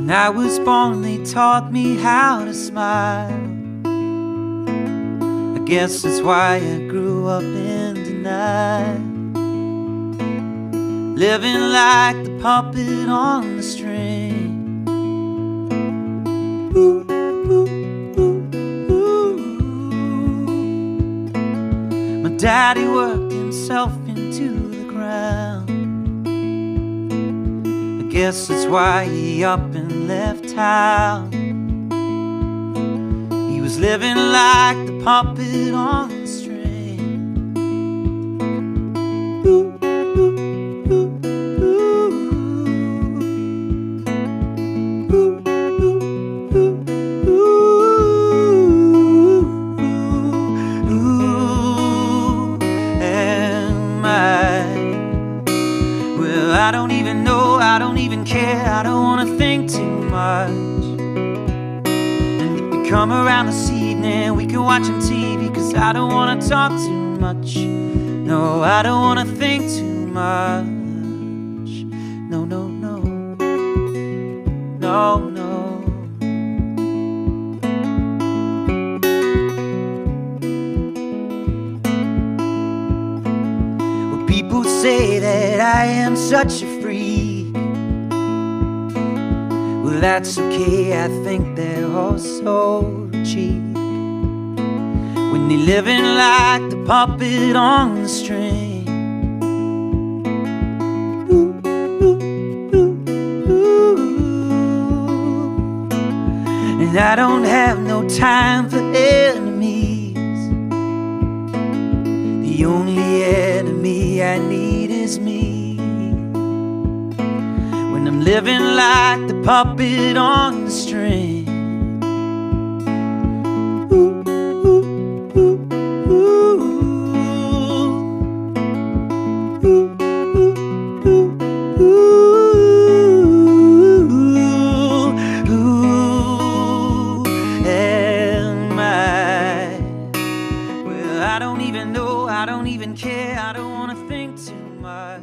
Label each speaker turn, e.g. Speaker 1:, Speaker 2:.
Speaker 1: When I was born, they taught me how to smile. I guess that's why I grew up in denial, living like the puppet on the string. Ooh, ooh, ooh, ooh. My daddy worked himself into the ground. I guess that's why he up and left town. He was living like the puppet on the string. Ooh, ooh, ooh, ooh. Ooh, ooh, ooh, ooh. Ooh, am I? Well, I don't even know, I don't even care, I don't wanna think too much. And if you come around this evening, we can watch on TV, 'cause I don't wanna talk too much. No, I don't wanna think too much. No, no, no. No, no. Well, people say that I am such a freak. Well, that's okay, I think they're all so cheap when they're living like the puppet on the string. Ooh, ooh, ooh, ooh. And I don't have no time for enemies. The only enemy I need is me. When I'm living like the puppet on the string. Ooh, ooh, ooh, ooh. Ooh, ooh, ooh, ooh. Ooh, am I? Well, I don't even know, I don't even care, I don't wanna think too much.